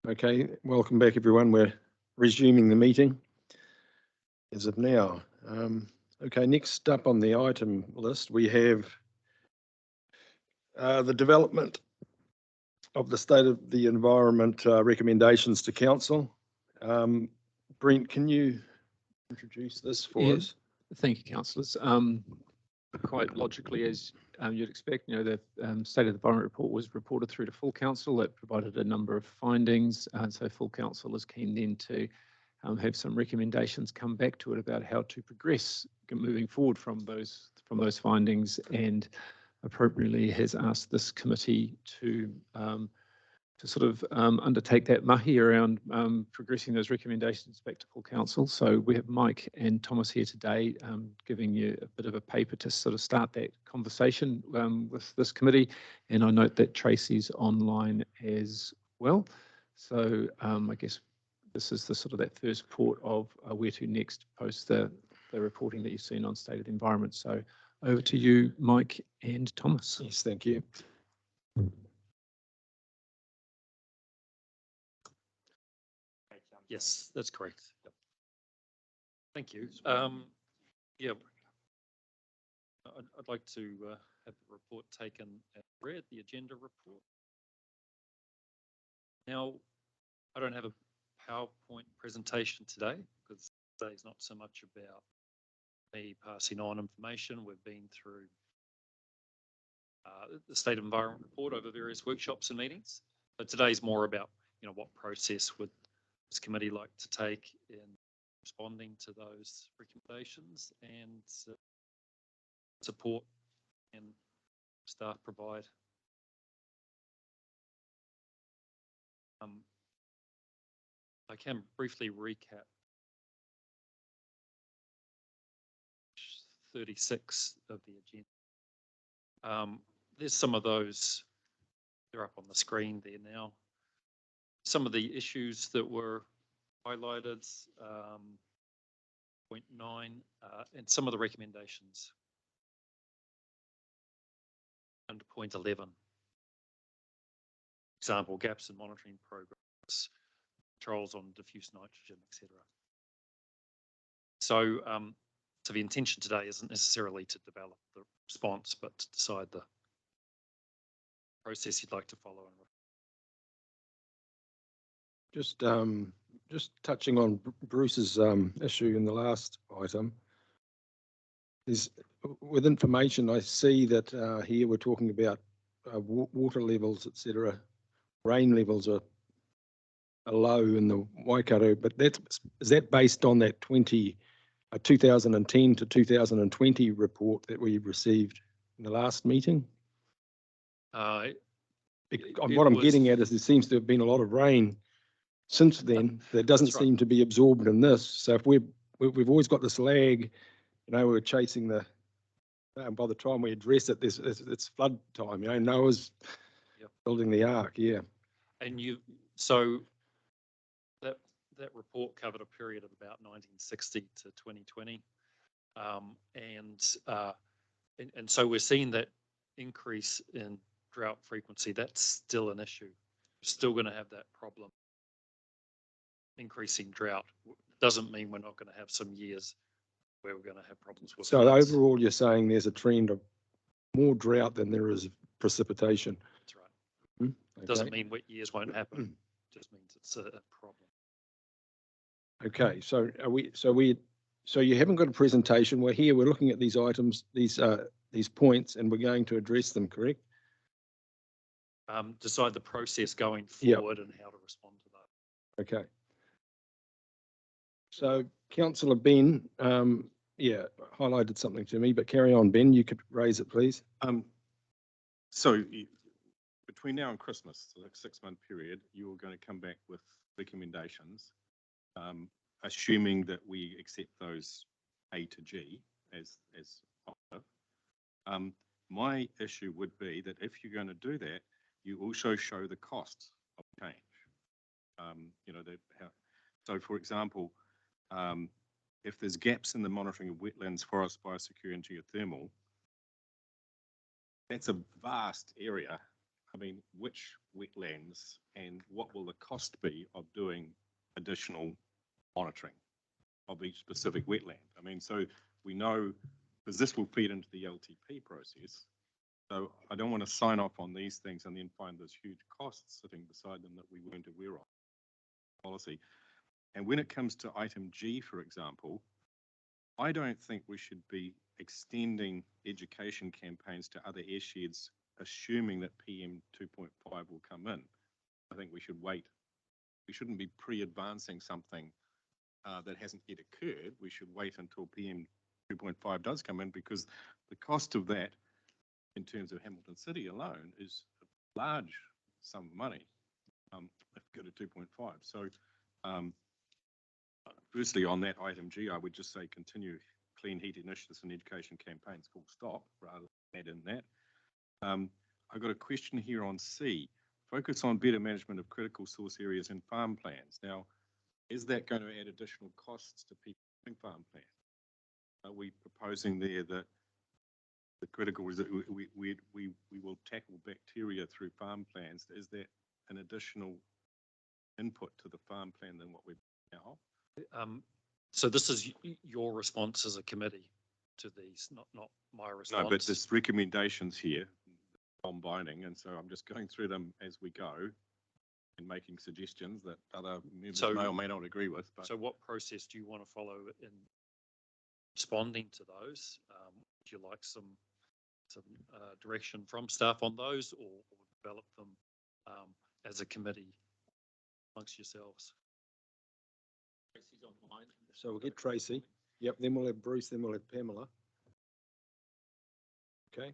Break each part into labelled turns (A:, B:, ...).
A: Okay, welcome back everyone. We're resuming the meeting as of now. Okay, next up on the item list, we have the development of the State of the Environment recommendations to Council. Brent, can you introduce this for us?
B: Thank you, councillors. Quite logically, as you'd expect, the State of the Environment report was reported through to full council. It provided a number of findings, and so full council is keen then to have some recommendations come back to it about how to progress moving forward from those findings, and appropriately has asked this committee to sort of undertake that mahi around progressing those recommendations back to full council. So we have Mike and Thomas here today giving you a bit of a paper to sort of start that conversation with this committee. And I note that Tracy's online as well. So I guess this is the sort of that first port of where to next post the reporting that you've seen on State of the Environment. So over to you, Mike and Thomas.
A: Yes, thank you.
C: Yes, that's correct. Yep. Thank you. Yeah, I'd like to have the report taken as read, the agenda report. Now, I don't have a PowerPoint presentation today because today's not so much about me passing on information. We've been through the State of Environment report over various workshops and meetings. But today's more about, what process would this committee like to take in responding to those recommendations and support and staff provide. I can briefly recap 36 of the agenda. There's some of those, they're up on the screen there now. Some of the issues that were highlighted, point 9, and some of the recommendations under point 11. Example, gaps in monitoring programs, controls on diffuse nitrogen, etc. So, so the intention today isn't necessarily to develop the response, but to decide the process you'd like to follow.
A: Just touching on Bruce's issue in the last item, is with information I see that here we're talking about water levels, etc. Rain levels are low in the Waikato, but is that based on that 2010 to 2020 report that we received in the last meeting? What I'm getting at is there seems to have been a lot of rain since then that doesn't seem to be absorbed in this. So if we've always got this lag, we're chasing the, by the time we address it, it's flood time, Noah's building the ark, yeah. And
C: so that report covered a period of about 1960 to 2020. And so we're seeing that increase in drought frequency. That's still an issue. We're still going to have that problem. Increasing drought doesn't mean we're not going to have some years where we're going to have problems with
A: so
C: floods.
A: Overall, you're saying there's a trend of more drought than there is precipitation.
C: That's right.
A: Okay.
C: Doesn't mean wet years won't happen. Just means it's a problem.
A: Okay, so you haven't got a presentation. We're here. We're looking at these items, these points, and we're going to address them. Correct?
C: Decide the process going forward and how to respond to that.
A: Okay. So Councillor Ben, highlighted something to me, but carry on, Ben. You could raise it, please.
D: So between now and Christmas, the 6-month period, you are going to come back with recommendations, assuming that we accept those A to G as offered. My issue would be that if you're going to do that, you also show the costs of change. So for example, if there's gaps in the monitoring of wetlands, forest, biosecurity and geothermal, that's a vast area I mean, which wetlands and what will the cost be of doing additional monitoring of each specific wetland? I mean, so we know, because this will feed into the LTP process. So I don't want to sign off on these things and then find there's huge costs sitting beside them that we weren't aware of. Policy. And when it comes to item G, for example, I don't think we should be extending education campaigns to other airsheds, assuming that PM 2.5 will come in. I think we should wait. We shouldn't be pre-advancing something that hasn't yet occurred. We should wait until PM 2.5 does come in, because the cost of that in terms of Hamilton City alone is a large sum of money if we go to 2.5. So firstly, on that item G, I would just say continue clean heat initiatives and education campaigns, full stop, rather than add in that. I've got a question here on C. Focus on better management of critical source areas in farm plans. Now, is that going to add additional costs to people doing farm plans? Are we proposing there that the critical is that we will tackle bacteria through farm plans? Is that an additional input to the farm plan than what we're doing now?
C: So this is your response as a committee to these, not my response.
D: No, but there's recommendations here, non-binding, and so I'm just going through them as we go and making suggestions that other members may or may not agree with. But
C: so what process do you want to follow in responding to those? Would you like some direction from staff on those, or develop them as a committee amongst yourselves?
B: Tracy's online.
A: So we'll get Tracy. Yep, then we'll have Bruce, then we'll have Pamela. Okay.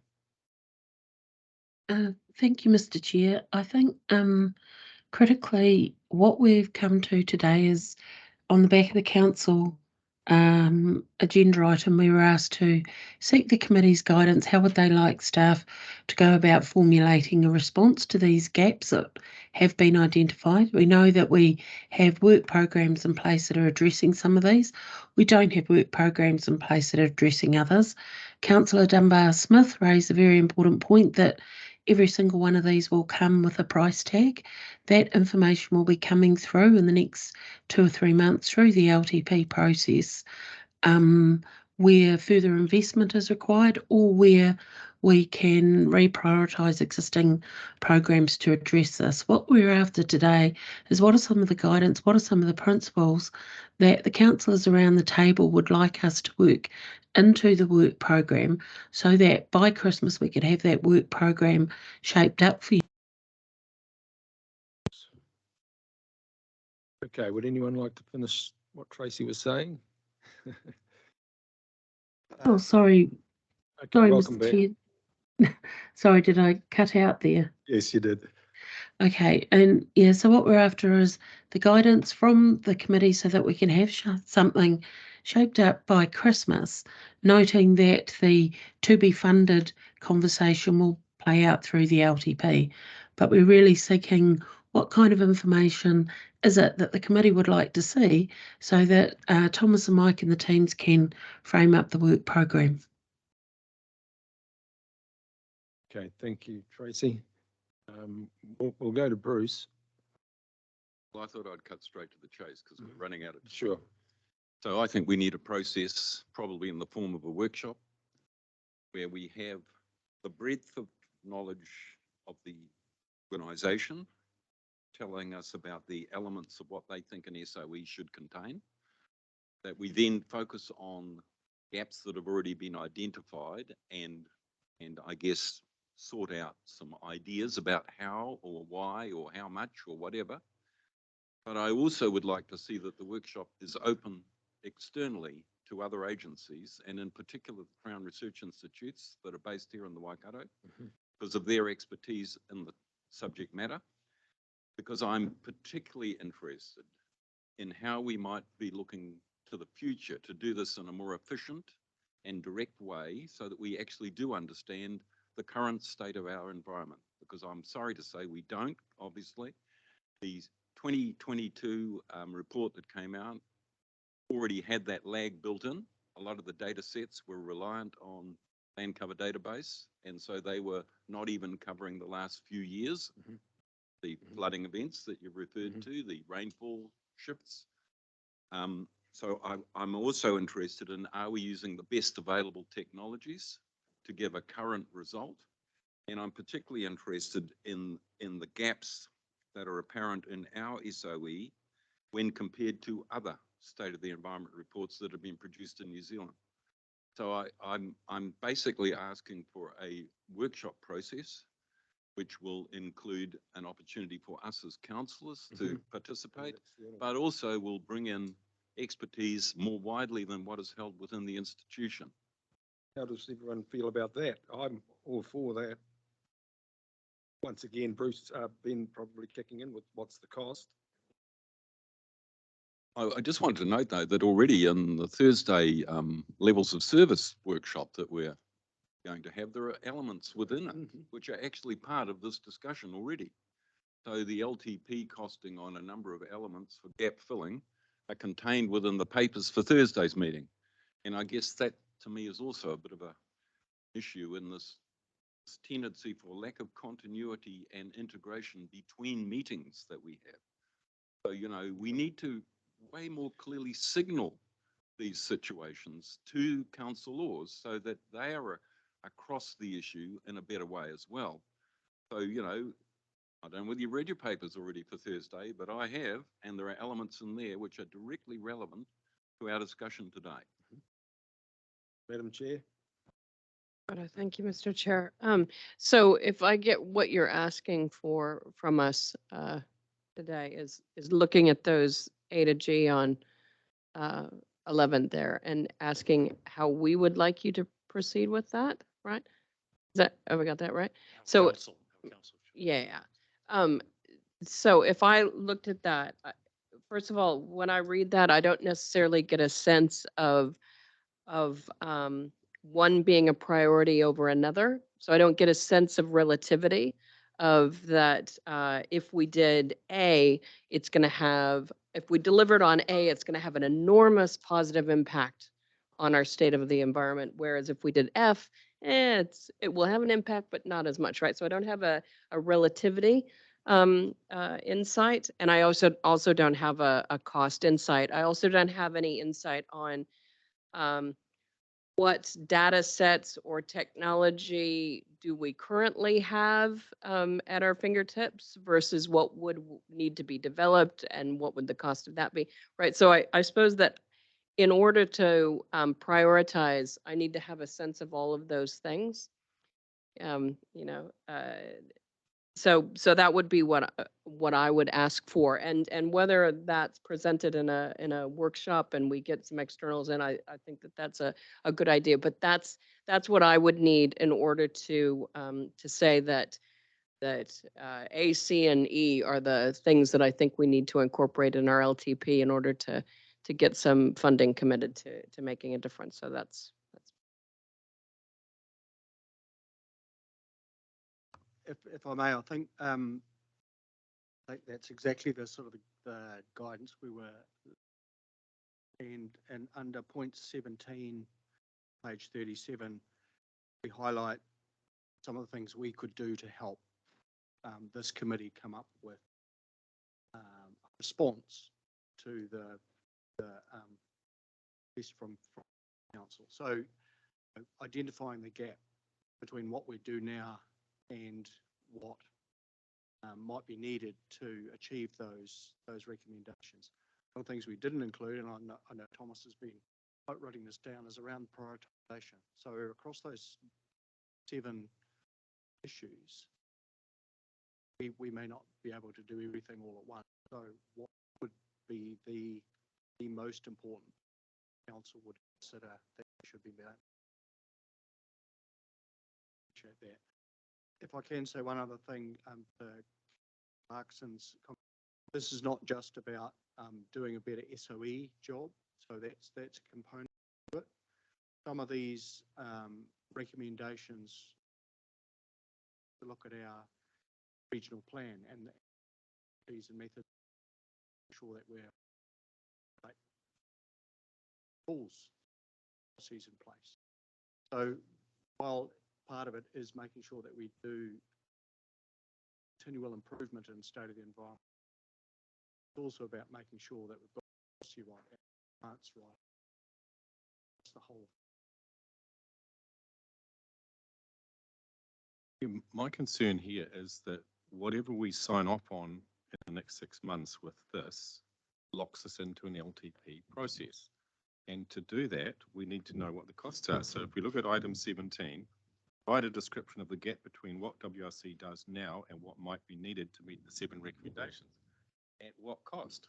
E: Thank you, Mr. Chair. I think critically what we've come to today is on the back of the council agenda item, we were asked to seek the committee's guidance. How would they like staff to go about formulating a response to these gaps that have been identified? We know that we have work programs in place that are addressing some of these. We don't have work programs in place that are addressing others. Councillor Dunbar-Smith raised a very important point that every single one of these will come with a price tag. That information will be coming through in the next 2 or 3 months through the LTP process, where further investment is required or where we can reprioritise existing programs to address this. What we're after today is what are some of the guidance, what are some of the principles that the councillors around the table would like us to work into the work program, so that by Christmas we could have that work program shaped up for you.
A: Okay, would anyone like to finish what Tracy was saying?
E: Oh, sorry.
A: Okay,
E: Sorry,
A: welcome
E: Mr.
A: back.
E: Chair. Sorry, did I cut out there?
A: Yes, you did.
E: Okay, and yeah, so what we're after is the guidance from the committee so that we can have something shaped up by Christmas, noting that the to be funded conversation will play out through the LTP. But we're really seeking what kind of information is it that the committee would like to see, so that Thomas and Mike and the teams can frame up the work program.
A: Okay, thank you, Tracy. We'll go to Bruce.
F: Well, I thought I'd cut straight to the chase because we're running out of time.
A: Sure.
F: So I think we need a process, probably in the form of a workshop, where we have the breadth of knowledge of the organisation, telling us about the elements of what they think an SOE should contain, that we then focus on gaps that have already been identified and I guess sort out some ideas about how or why or how much or whatever. But I also would like to see that the workshop is open externally to other agencies, and in particular the Crown Research Institutes that are based here in the Waikato, because of their expertise in the subject matter, because I'm particularly interested in how we might be looking to the future to do this in a more efficient and direct way, so that we actually do understand the current state of our environment, because I'm sorry to say we don't, obviously. The 2022 report that came out already had that lag built in. A lot of the data sets were reliant on land cover database. And so they were not even covering the last few years, the flooding events that you referred to, the rainfall shifts. So I'm also interested in, are we using the best available technologies to give a current result? And I'm particularly interested in the gaps that are apparent in our SOE when compared to other state of the environment reports that have been produced in New Zealand. So I'm basically asking for a workshop process, which will include an opportunity for us as councillors to participate, but also will bring in expertise more widely than what is held within the institution.
A: How does everyone feel about that? I'm all for that. Once again, Bruce, Ben probably kicking in with what's the cost.
F: I just wanted to note, though, that already in the Thursday levels of service workshop that we're going to have, there are elements within it which are actually part of this discussion already. So the LTP costing on a number of elements for gap filling are contained within the papers for Thursday's meeting. And I guess that, to me, is also a bit of an issue in this tendency for lack of continuity and integration between meetings that we have. So, you know, we need to way more clearly signal these situations to council laws so that they are across the issue in a better way as well. So, you know, I don't know whether you read your papers already for Thursday, but I have, and there are elements in there which are directly relevant to our discussion today.
A: Madam Chair.
G: Thank you, Mr. Chair. So if I get what you're asking for from us today is looking at those A to G on 11 there and asking how we would like you to proceed with that, right? Is that, have I got that right? So,
C: Council
G: yeah. So if I looked at that, first of all, when I read that, I don't necessarily get a sense of one being a priority over another. So I don't get a sense of relativity of that. If we did A, it's going to have, if we delivered on A, it's going to have an enormous positive impact on our state of the environment. Whereas if we did F, it will have an impact, but not as much, right? So I don't have a relativity insight. And I also don't have a cost insight. I also don't have any insight on what data sets or technology do we currently have at our fingertips versus what would need to be developed and what would the cost of that be, right? So I suppose that in order to prioritize, I need to have a sense of all of those things. So that would be what I would ask for, and whether that's presented in a workshop and we get some externals in, I think that's a good idea. But that's what I would need in order to say that A, C, and E are the things that I think we need to incorporate in our LTP in order to get some funding committed to making a difference. So that's.
H: If I may, I think that's exactly the sort of the guidance we were, and under point 17, page 37, we highlight some of the things we could do to help this committee come up with a response to the request from council. So identifying the gap between what we do now and what might be needed to achieve those recommendations. One of the things we didn't include, and I know Thomas has been writing this down, is around prioritisation. So across those 7 issues, we may not be able to do everything all at once. So what would be the most important council would consider that should be done? Appreciate that. If I can say one other thing, Clarkson's, this is not just about doing a better SOE job, so that's a component of it. Some of these recommendations to look at our regional plan and these methods, make sure that we're tools, policies in place. So while part of it is making sure that we do continual improvement in state of the environment, it's also about making sure that we've got policy right and plants right. That's the whole.
D: My concern here is that whatever we sign off on in the next 6 months with this locks us into an LTP process. And to do that, we need to know what the costs are. So if we look at item 17, provide a description of the gap between what WRC does now and what might be needed to meet the 7 recommendations. At what cost?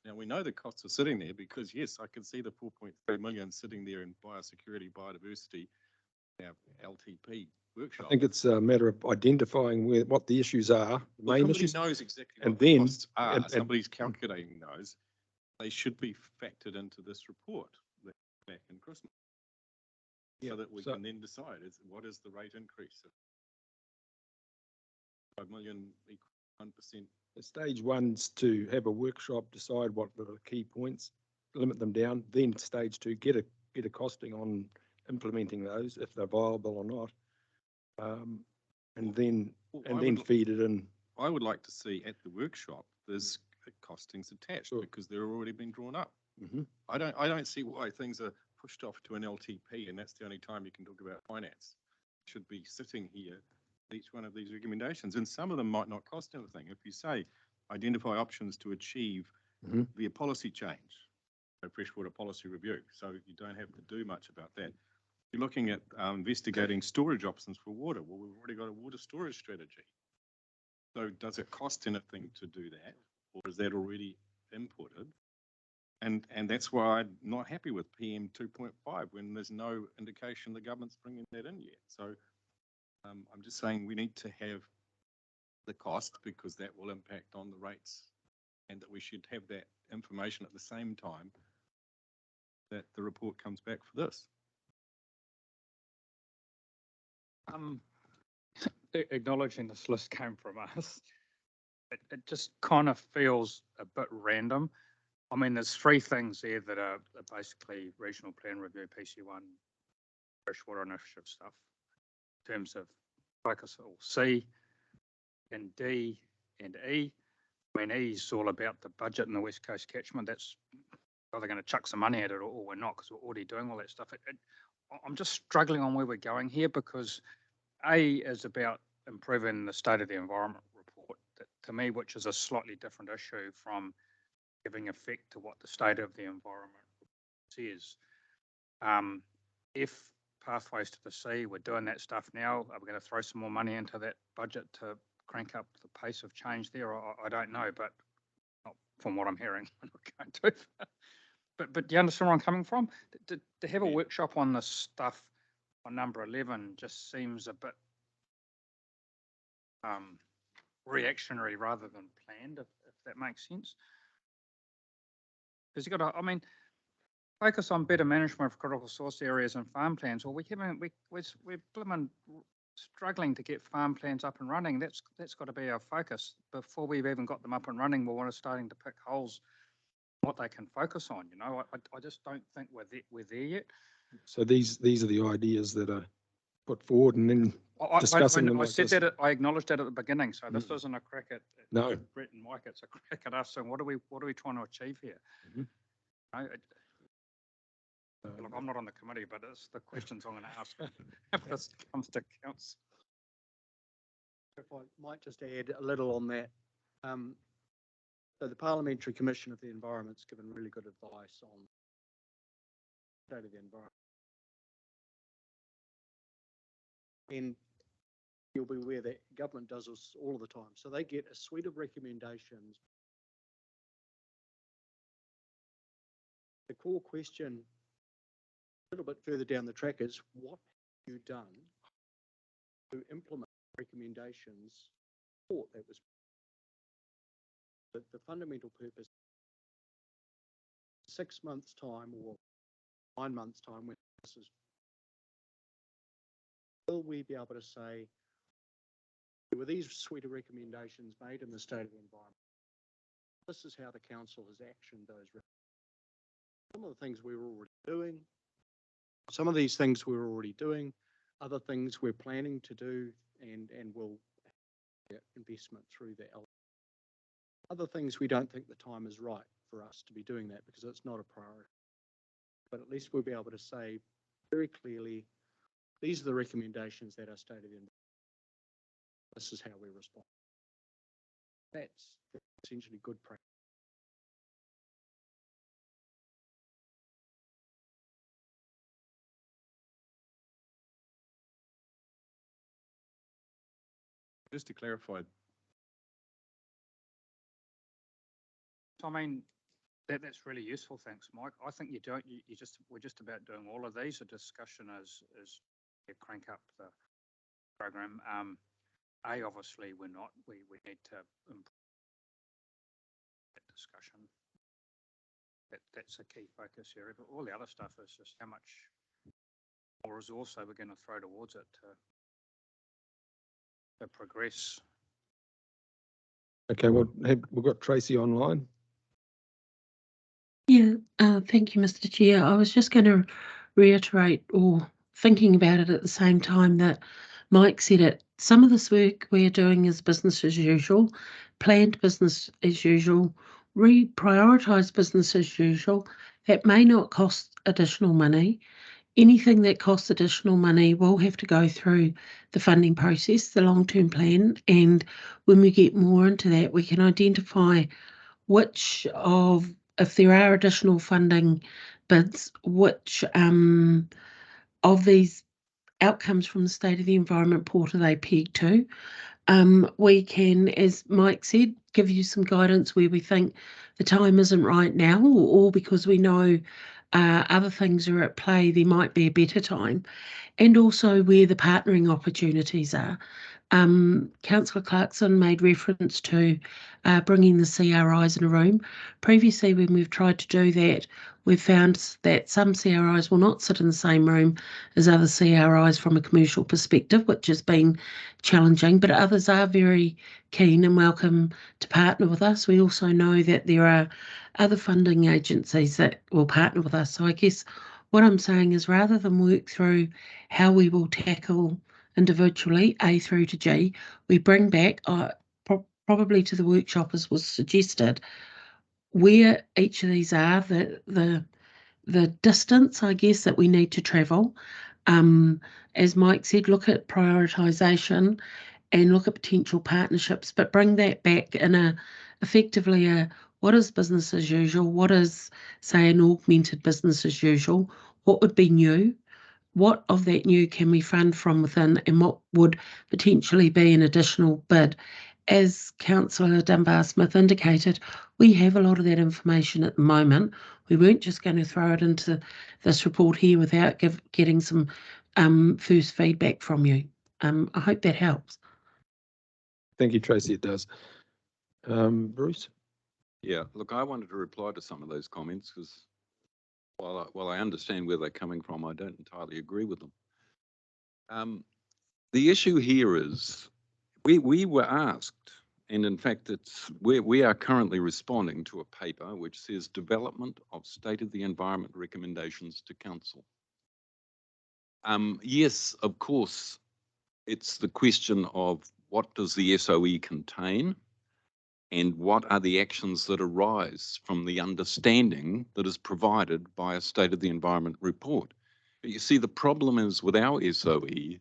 D: Now, we know the costs are sitting there because, yes, I can see the 4.3 million sitting there in biosecurity, biodiversity, our LTP workshop.
A: I think it's a matter of identifying what the issues are, the main
D: somebody
A: issues.
D: knows exactly
A: and
D: what the
A: then-
D: costs are.
A: and-
D: Somebody's calculating those. They should be factored into this report back in Christmas. So that we
A: so-
D: can then decide what is the rate increase. 5 million equals 1%.
A: Stage one's to have a workshop, decide what the key points, limit them down, then stage two, get a costing on implementing those, if they're viable or not. And then feed it in.
D: I would like to see at the workshop, there's costings attached
A: Sure.
D: because they're already been drawn up.
A: Mhm.
D: I don't see why things are pushed off to an LTP and that's the only time you can talk about finance. It should be sitting here, each one of these recommendations, and some of them might not cost anything. If you say, identify options to achieve
A: Mhm.
D: via policy change, a freshwater policy review, so you don't have to do much about that. You're looking at investigating storage options for water. Well, we've already got a water storage strategy. So does it cost anything to do that? Or is that already inputted? And that's why I'm not happy with PM 2.5 when there's no indication the government's bringing that in yet. So I'm just saying we need to have the cost because that will impact on the rates and that we should have that information at the same time that the report comes back for this.
I: Acknowledging this list came from us, it just kind of feels a bit random. I mean, there's 3 things there that are basically regional plan review, PC1, freshwater initiative stuff, in terms of focus or C and D and E. I mean, E is all about the budget in the West Coast catchment. That's either going to chuck some money at it or we're not because we're already doing all that stuff. I'm just struggling on where we're going here because A is about improving the state of the environment report, to me, which is a slightly different issue from giving effect to what the state of the environment says. If pathways to the sea, we're doing that stuff now, are we going to throw some more money into that budget to crank up the pace of change there? I don't know, but not from what I'm hearing, we're not going to. But do you understand where I'm coming from? To have a workshop on this stuff on number 11 just seems a bit reactionary rather than planned, if that makes sense. Because you've got to, I mean, focus on better management of critical source areas and farm plans. Well, we're blooming struggling to get farm plans up and running. That's got to be our focus. Before we've even got them up and running, we're starting to pick holes what they can focus on. You know, I just don't think we're there yet.
A: So these are the ideas that are put forward and then discussing them.
B: I
A: like
B: said
A: this.
B: that, I acknowledged that at the beginning. So this isn't a crack at
A: No.
B: Brett and Mike, it's a crack at us. So what are we trying to achieve here?
A: Mhm.
B: Look, I'm not on the committee, but it's the questions I'm going to ask if this comes to council.
H: If I might just add a little on that. So the Parliamentary Commission of the Environment's given really good advice on the state of the environment. And you'll be aware that government does this all the time. So they get a suite of recommendations. The core question a little bit further down the track is, what have you done to implement recommendations that was the fundamental purpose 6 months time or 9 months time when this is, will we be able to say were these suite of recommendations made in the state of the environment? This is how the council has actioned those. Some of the things we were already doing, some of these things we were already doing, other things we're planning to do and will investment through that. Other things we don't think the time is right for us to be doing that because it's not a priority. But at least we'll be able to say very clearly, these are the recommendations that are stated in. This is how we respond. That's essentially good practice.
D: Just to clarify,
I: I mean, that's really useful. Thanks, Mike. I think we're just about doing all of these. The discussion is crank up the program. Obviously we're not. We need to improve that discussion. That's a key focus area. But all the other stuff is just how much more resource are we going to throw towards it to progress.
A: Okay, well, we've got Tracy online.
E: Yeah, thank you, Mr. Chair. I was just going to reiterate or thinking about it at the same time that Mike said it. Some of this work we're doing is business as usual, planned business as usual, reprioritise business as usual. That may not cost additional money. Anything that costs additional money will have to go through the funding process, the long-term plan, and when we get more into that, we can identify which of, if there are additional funding bids, which of these outcomes from the State of the Environment Report are they pegged to? We can, as Mike said, give you some guidance where we think the time isn't right now, or because we know other things are at play, there might be a better time, and also where the partnering opportunities are. Councillor Clarkson made reference to bringing the CRIs in a room. Previously, when we've tried to do that, we've found that some CRIs will not sit in the same room as other CRIs from a commercial perspective, which has been challenging, but others are very keen and welcome to partner with us. We also know that there are other funding agencies that will partner with us. So I guess what I'm saying is rather than work through how we will tackle individually, A through to G, we bring back, probably to the workshop as was suggested, where each of these are, the distance, I guess, that we need to travel. As Mike said, look at prioritisation and look at potential partnerships, but bring that back in effectively a what is business as usual, what is, say, an augmented business as usual, what would be new, what of that new can we fund from within, and what would potentially be an additional bid. As Councillor Dunbar-Smith indicated, we have a lot of that information at the moment. We weren't just going to throw it into this report here without getting some first feedback from you. I hope that helps.
A: Thank you, Tracy, it does. Bruce?
F: Yeah, look, I wanted to reply to some of those comments because while I understand where they're coming from, I don't entirely agree with them. The issue here is we were asked, and in fact, we are currently responding to a paper which says development of state of the environment recommendations to council. Yes, of course, it's the question of what does the SOE contain and what are the actions that arise from the understanding that is provided by a state of the environment report. But you see, the problem is with our SOE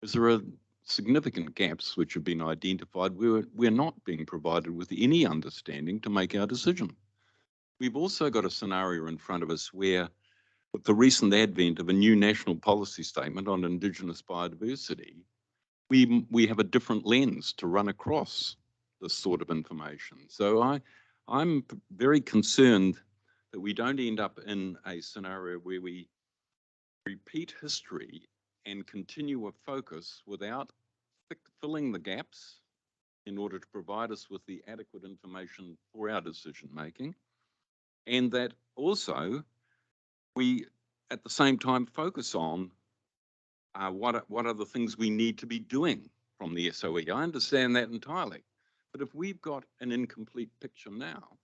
F: is there are significant gaps which have been identified where we're not being provided with any understanding to make our decision. We've also got a scenario in front of us where, with the recent advent of a new national policy statement on Indigenous biodiversity, we have a different lens to run across this sort of information. So I'm very concerned that we don't end up in a scenario where we repeat history and continue a focus without filling the gaps in order to provide us with the adequate information for our decision making, and that also we at the same time focus on what are the things we need to be doing from the SOE. I understand that entirely. But if we've got an incomplete picture now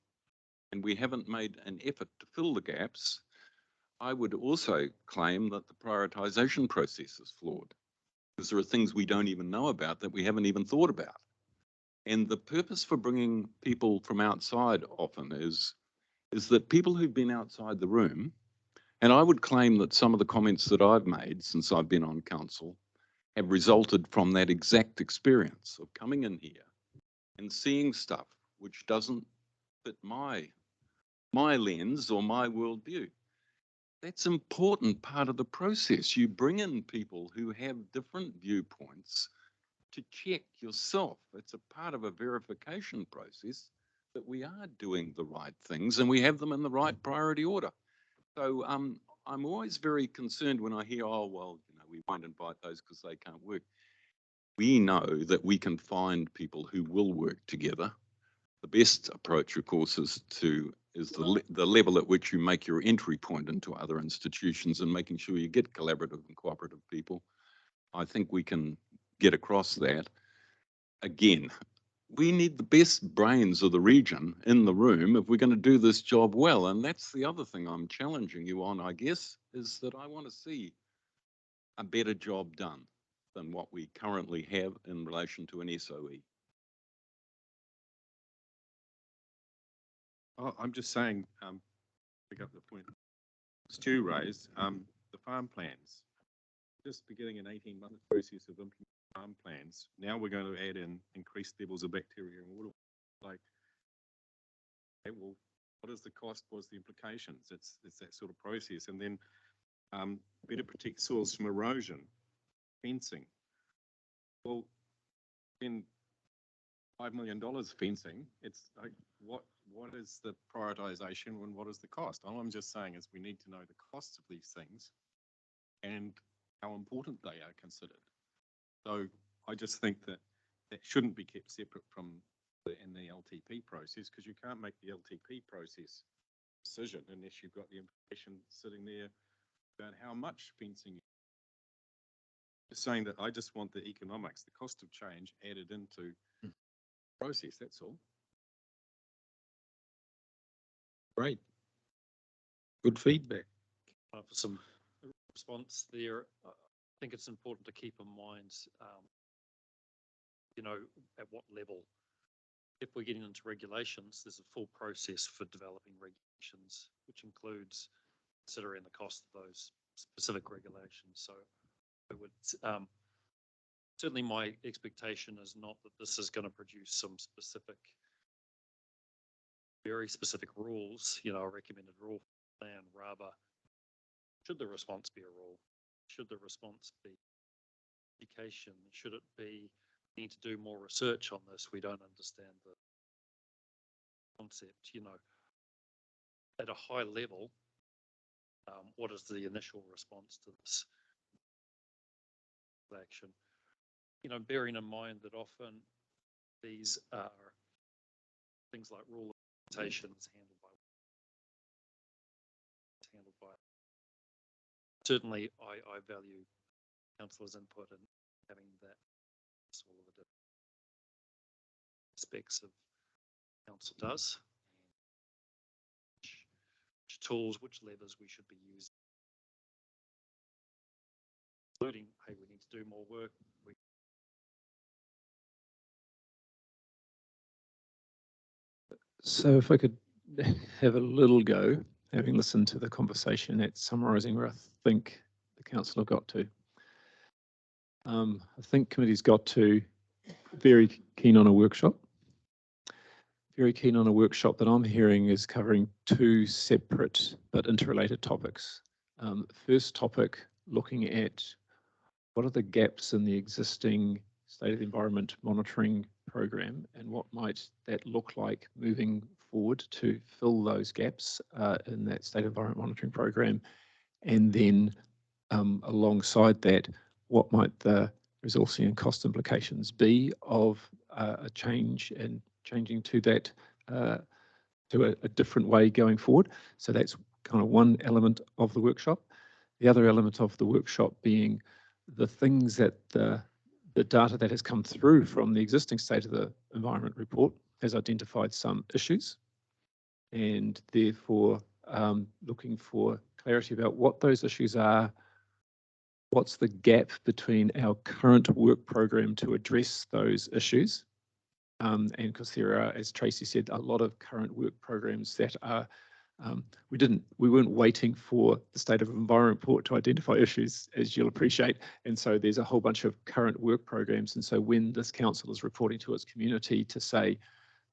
F: and we haven't made an effort to fill the gaps, I would also claim that the prioritisation process is flawed. Because there are things we don't even know about that we haven't even thought about. And the purpose for bringing people from outside often is that people who've been outside the room, and I would claim that some of the comments that I've made since I've been on council have resulted from that exact experience of coming in here and seeing stuff which doesn't fit my lens or my worldview. That's an important part of the process. You bring in people who have different viewpoints to check yourself. It's a part of a verification process that we are doing the right things and we have them in the right priority order. So I'm always very concerned when I hear, oh, well, you know, we won't invite those because they can't work. We know that we can find people who will work together. The best approach, of course, is the level at which you make your entry point into other institutions and making sure you get collaborative and cooperative people. I think we can get across that. Again, we need the best brains of the region in the room if we're going to do this job well. And that's the other thing I'm challenging you on, I guess, is that I want to see a better job done than what we currently have in relation to an SOE.
D: Oh, I'm just saying, pick up the point Stu raised, the farm plans. Just beginning an 18-month process of implementing farm plans. Now we're going to add in increased levels of bacteria and water. Like, okay, well, what is the cost? What's the implications? It's that sort of process. And then better protect soils from erosion, fencing. Well, in $5 million fencing, it's like, what is the prioritization and what is the cost? All I'm just saying is we need to know the costs of these things and how important they are considered. So I just think that shouldn't be kept separate from the LTP process, because you can't make the LTP process decision unless you've got the information sitting there about how much fencing. Just saying that I just want the economics, the cost of change added into the process, that's all.
A: Great. Good feedback.
C: For some response there, I think it's important to keep in mind, you know, at what level. If we're getting into regulations, there's a full process for developing regulations, which includes considering the cost of those specific regulations. So I would certainly, my expectation is not that this is going to produce some specific, very specific rules, you know, a recommended rule plan. Rather, should the response be a rule? Should the response be education? Should it be, we need to do more research on this? We don't understand the concept, you know. At a high level, what is the initial response to this action? You know, bearing in mind that often these are things like rule implementations handled by. Certainly, I value councillors' input and having that all of the aspects of council does, which tools, which levers we should be using, including, hey, we need to do more work.
B: So if I could have a little go, having listened to the conversation, at summarising where I think the councillor got to. I think committee's got to very keen on a workshop. Very keen on a workshop that I'm hearing is covering two separate but interrelated topics. First topic, looking at what are the gaps in the existing state of the environment monitoring program and what might that look like moving forward to fill those gaps in that state of environment monitoring program. And then alongside that, what might the resourcing and cost implications be of a change and changing to that to a different way going forward. So that's kind of one element of the workshop. The other element of the workshop being the things that the data that has come through from the existing state of the environment report has identified some issues, and therefore looking for clarity about what those issues are, what's the gap between our current work program to address those issues. And because there are, as Tracy said, a lot of current work programs that are, we weren't waiting for the State of Environment Report to identify issues, as you'll appreciate. And so there's a whole bunch of current work programs. And so when this council is reporting to its community to say,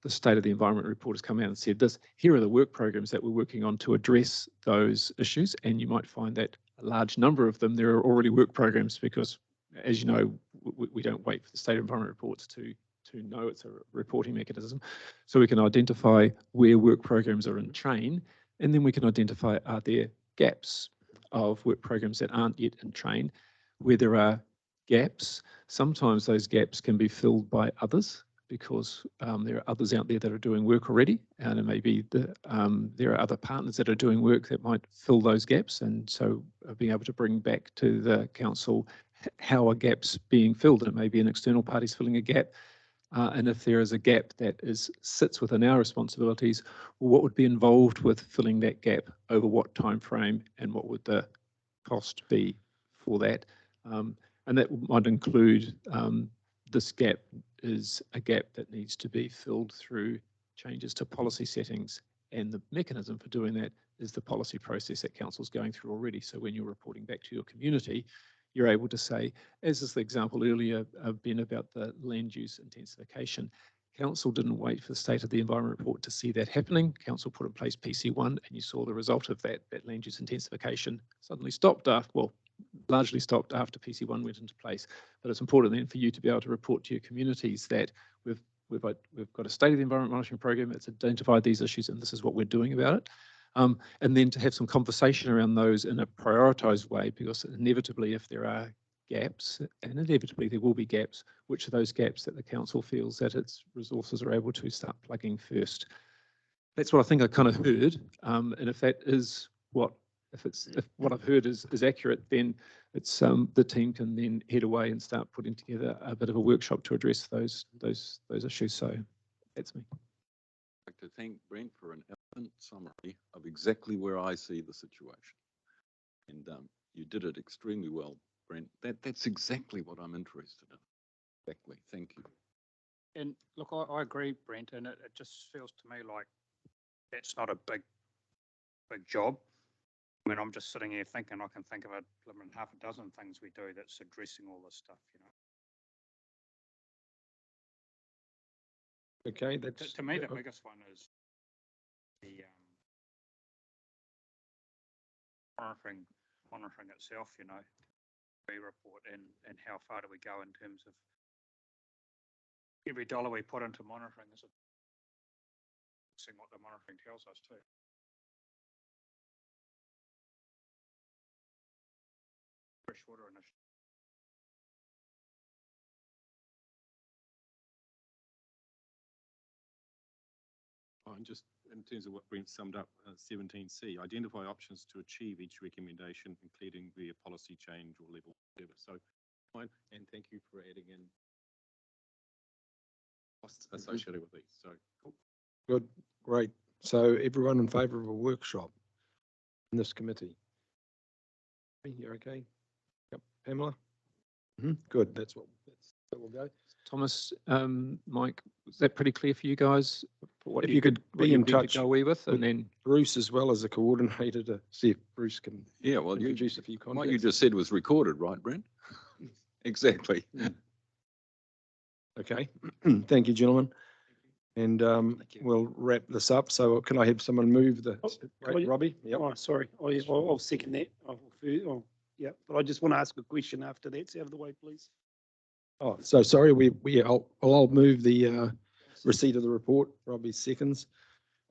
B: the State of the Environment Report has come out and said this, here are the work programs that we're working on to address those issues. And you might find that a large number of them, there are already work programs because, as you know, we don't wait for the State of Environment Reports to know it's a reporting mechanism. So we can identify where work programs are in train, and then we can identify, are there gaps of work programs that aren't yet in train. Where there are gaps, sometimes those gaps can be filled by others, because there are others out there that are doing work already, and it may be there are other partners that are doing work that might fill those gaps. And so being able to bring back to the council how are gaps being filled. It may be an external parties filling a gap, and if there is a gap that sits within our responsibilities, what would be involved with filling that gap, over what time frame, and what would the cost be for that. And that might include this gap is a gap that needs to be filled through changes to policy settings, and the mechanism for doing that is the policy process that council's going through already. So when you're reporting back to your community, you're able to say, as is the example earlier, Ben, about the land use intensification, council didn't wait for the State of the Environment Report to see that happening. Council put in place PC1, and you saw the result of that land use intensification suddenly stopped after, well, largely stopped after PC1 went into place. But it's important then for you to be able to report to your communities that we've got a State of the Environment Monitoring Program that's identified these issues, and this is what we're doing about it. And then to have some conversation around those in a prioritised way, because inevitably if there are gaps, and inevitably there will be gaps, which are those gaps that the council feels that its resources are able to start plugging first. That's what I think I kind of heard, and if that is what, if what I've heard is accurate, then it's the team can then head away and start putting together a bit of a workshop to address those issues. So that's me.
F: I'd like to thank Brent for an elegant summary of exactly where I see the situation, and you did it extremely well, Brent. That's exactly what I'm interested in. Exactly. Thank you.
I: And look, I agree, Brent, and it just feels to me like that's not a big job. I mean, I'm just sitting here thinking I can think of half a dozen things we do that's addressing all this stuff, you know.
A: Okay, that's
I: To me, the biggest one is the monitoring itself, you know, report and how far do we go in terms of every dollar we put into monitoring is seeing what the monitoring tells us too. Freshwater initiative.
D: And just in terms of what Brent summed up, 17C, identify options to achieve each recommendation, including via policy change or level service. So, fine, and thank you for adding in costs associated with these. So, cool.
A: Good, great. So everyone in favour of a workshop in this committee? You're okay? Yep. Pamela? Good, that's what we'll go.
B: Thomas, Mike, was that pretty clear for you guys? What
A: If you could be in touch
B: go away with, and then
A: Bruce as well as a coordinator to see if Bruce can introduce a few contacts.
F: What you just said was recorded, right, Brent? Exactly.
A: Okay, thank you, gentlemen. And we'll wrap this up. So can I have someone move the, Robbie? Yep.
J: Oh, sorry. I'll second that. Yeah, but I just want to ask a question after that's out of the way, please.
A: Oh, so sorry, I'll move the receipt of the report. Robbie seconds.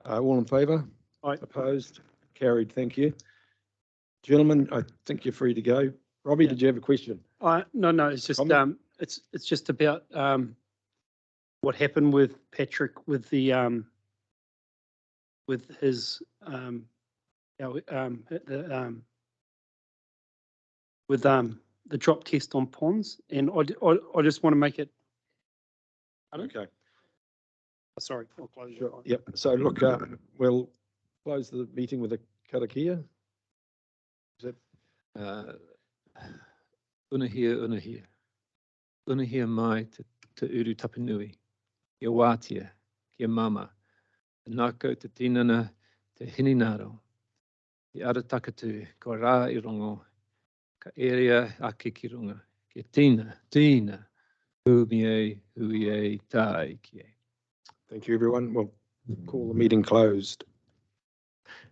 A: All in favour?
J: Aye.
A: Opposed? Carried, thank you. Gentlemen, I think you're free to go. Robbie, did you have a question?
J: No, it's just it's just about what happened with Patrick with the with his with the drop test on ponds, and I just want to make it.
A: Okay.
J: Sorry, I'll close.
A: Sure. Yep. So look, we'll close the meeting with a karakia. Is that?
B: Unahia, unahia. Unahia mai te uru tapanui. Kia wātia, kia mama. Te nākau te tinana, te hininaro. Te ara takatu, ko rā I rongo. Ka eria ake ki runga. Kia tina. Hui tai kie.
A: Thank you, everyone. We'll call the meeting closed.